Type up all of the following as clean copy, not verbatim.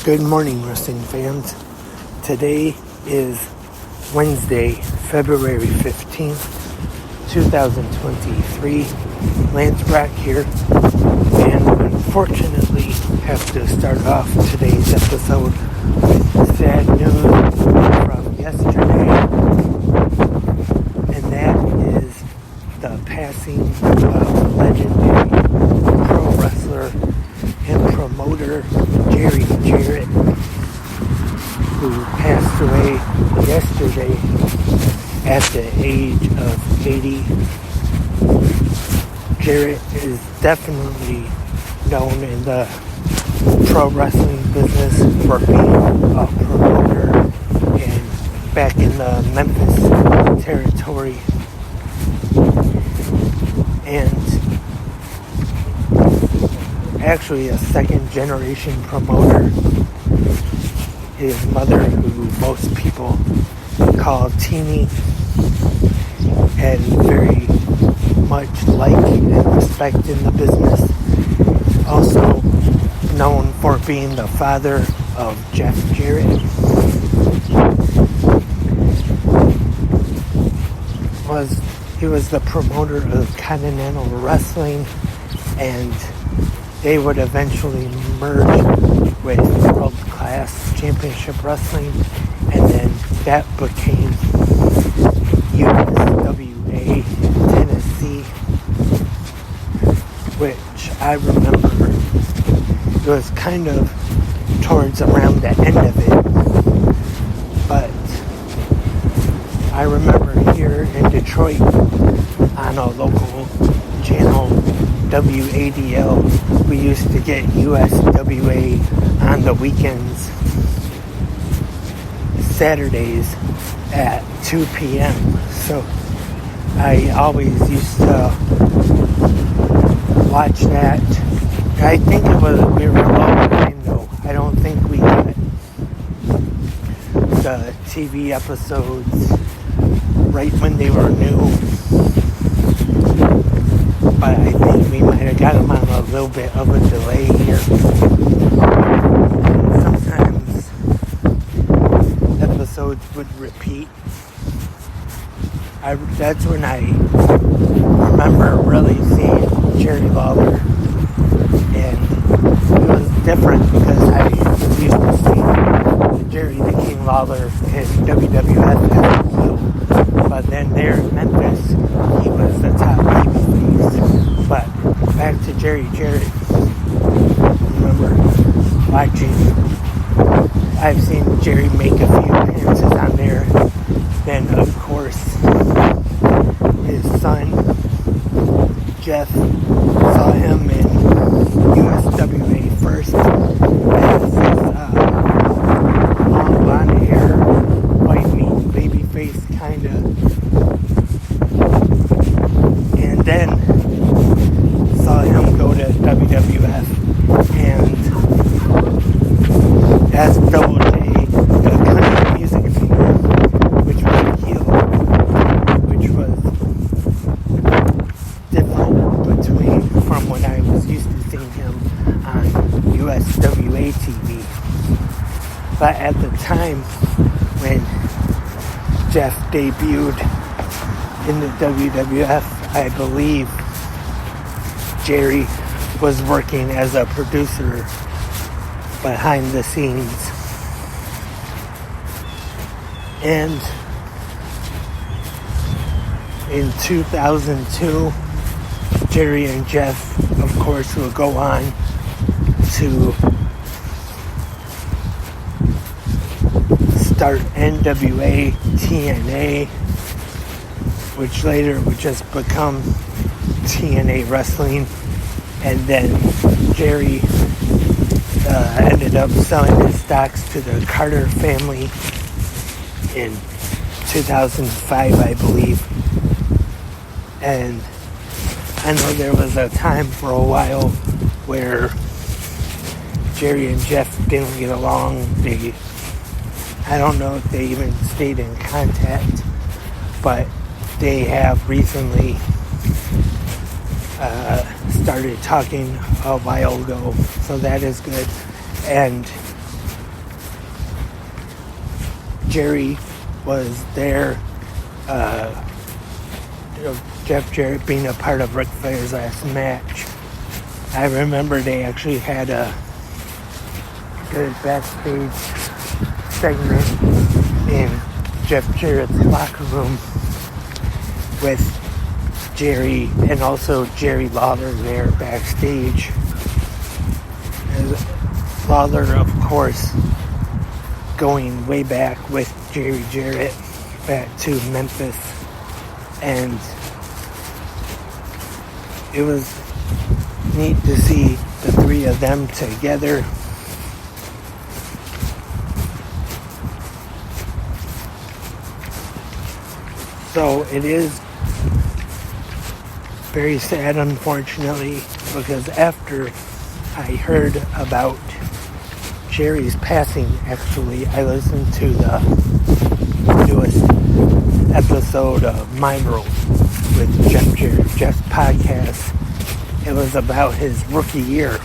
Good morning, wrestling fans. Today is Wednesday, February 15th, 2023. Lance Brock here, and unfortunately have to start off today's episode with sad news from yesterday, and that is the passing of legendary pro wrestler and promoter Jarrett, who passed away yesterday at the age of 80. Jarrett is definitely known in the pro wrestling business for being a promoter and back in the Memphis territory, and actually a second generation promoter. His mother, who most people call Teeny, had very much like and respect in the business. Also known for being the father of Jeff Jarrett. He was the promoter of Continental Wrestling, and they would eventually merge with World Class Championship Wrestling, and then that became USWA Tennessee, which I remember it was kind of towards around the end of it, but I remember here in Detroit on a local channel, WADL, we used to get USWA on the weekends, Saturdays at 2 p.m. So I always used to watch that. I think we were well behind though. I don't think we got the TV episodes right when they were new. But I think we might have got them on a little bit of a delay here. Sometimes episodes would repeat. That's when I remember really seeing Jerry Lawler, and it was different because I used to see Jerry the King Lawler in WWF as a heel, but then there in Memphis he was the top babyface. But back to Jarrett. Remember watching, I've seen Jerry make a few appearances on there. Then of course his son Jeff saw him in USWA first as his long blonde hair, white meat babyface kinda, and then saw him go to WWF and as Double J, the country music singer, which was a heel, which was different from when I was used to seeing him on USWA TV. But at the time when Jeff debuted in the WWF, I believe Jerry was working as a producer behind the scenes. And in 2002, Jerry and Jeff, of course, will go on to start NWA TNA, which later would just become TNA Wrestling. And then Jerry ended up selling his stocks to the Carter family in 2005, I believe. And I know there was a time for a while where Jerry and Jeff didn't get along. I don't know if they even stayed in contact, but they have recently started talking a while ago, so that is good. And Jerry was there. Jeff Jarrett being a part of Ric Flair's last match. I remember they actually had a good backstage segment in Jeff Jarrett's locker room with Jerry and also Jerry Lawler there backstage. And Lawler, of course, going way back with Jerry Jarrett back to Memphis, and it was neat to see the three of them together. So it is very sad, unfortunately, because after I heard about Jerry's passing, actually, I listened to the newest episode of My World with Jeff Jarrett, Jeff's podcast. It was about his rookie year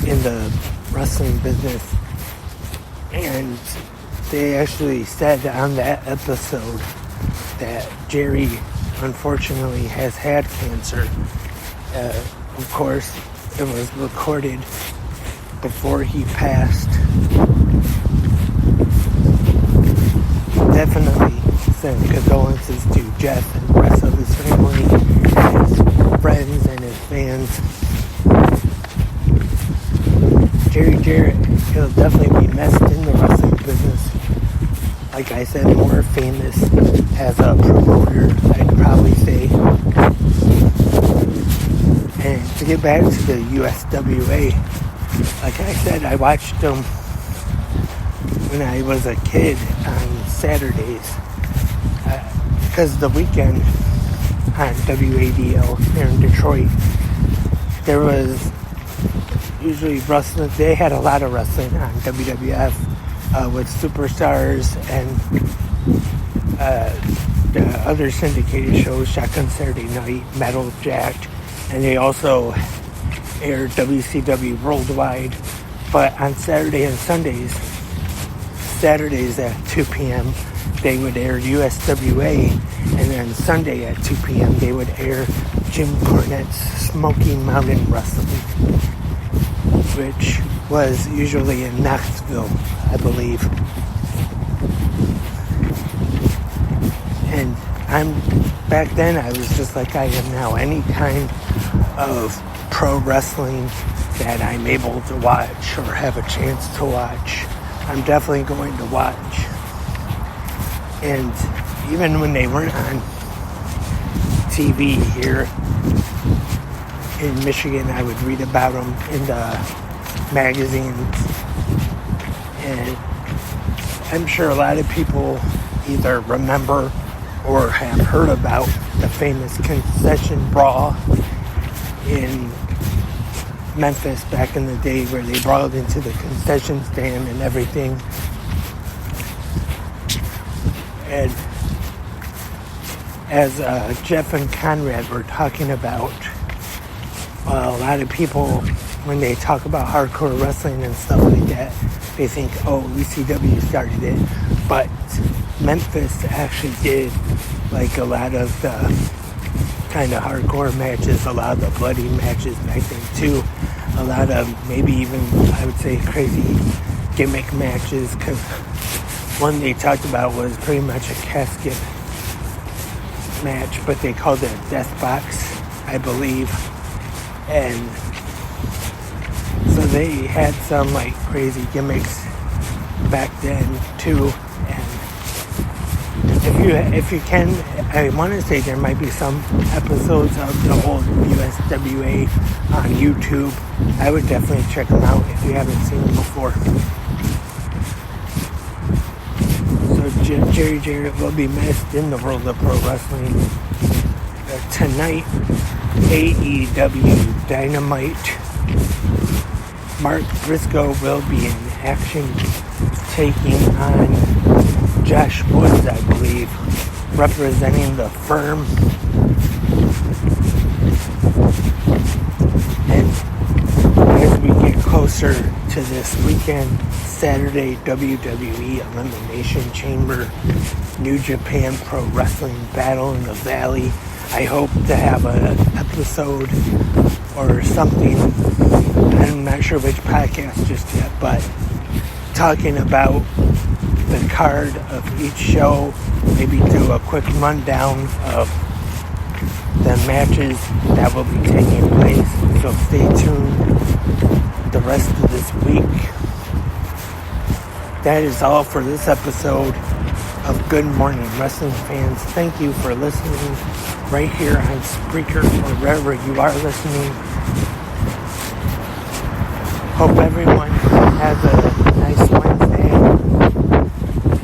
in the wrestling business. And they actually said on that episode that Jerry, unfortunately, has had cancer. Of course, it was recorded before he passed. Definitely send condolences to Jeff and the rest of his family, and his friends, and his fans. Jerry Jarrett, he'll definitely be missed in the wrestling business. Like I said, more famous as a promoter, I'd probably say. And to get back to the USWA, like I said, I watched them when I was a kid on Saturdays. Because the weekend on WADL here in Detroit, there was usually wrestling. They had a lot of wrestling on WWF with Superstars and the other syndicated shows, Shotgun Saturday Night, Metal Jacked, and they also aired WCW Worldwide. But on Saturday and Sundays, Saturdays at 2 p.m., they would air USWA, and then Sunday at 2 p.m. they would air Jim Cornette's Smoky Mountain Wrestling, which was usually in Knoxville, I believe. And back then I was just like I am now. Any kind of pro wrestling that I'm able to watch or have a chance to watch, I'm definitely going to watch. And even when they weren't on TV here in Michigan, I would read about them in the magazines. And I'm sure a lot of people either remember or have heard about the famous concession brawl in Memphis back in the day, where they brawled into the concession stand and everything. And as Jeff and Conrad were talking about, a lot of people, when they talk about hardcore wrestling and stuff like that, they think, oh, ECW started it. But Memphis actually did like a lot of the kind of hardcore matches, a lot of the bloody matches back then too. A lot of maybe even, I would say, crazy gimmick matches, because one they talked about was pretty much a casket match, but they called it a death box, I believe. And so they had some like crazy gimmicks back then too. And if you can, I want to say there might be some episodes of the old USWA on YouTube. I would definitely check them out if you haven't seen them before. So Jerry Jarrett will be missed in the world of pro wrestling. Tonight, AEW Dynamite. Mark Briscoe will be in action, taking on Josh Woods, I believe, representing the Firm. And as we get closer to this weekend, Saturday WWE Elimination Chamber New Japan Pro Wrestling Battle in the Valley. I hope to have an episode or something, I'm not sure which podcast just yet, but talking about the card of each show, maybe do a quick rundown of the matches that will be taking place, so stay tuned the rest of this week. That is all for this episode of Good Morning Wrestling Fans. Thank you for listening right here on Spreaker or wherever you are listening. Hope everyone has a nice Wednesday.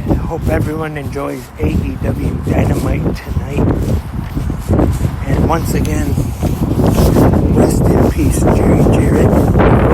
And I hope everyone enjoys AEW Dynamite tonight. And once again, rest in peace, Jarrett.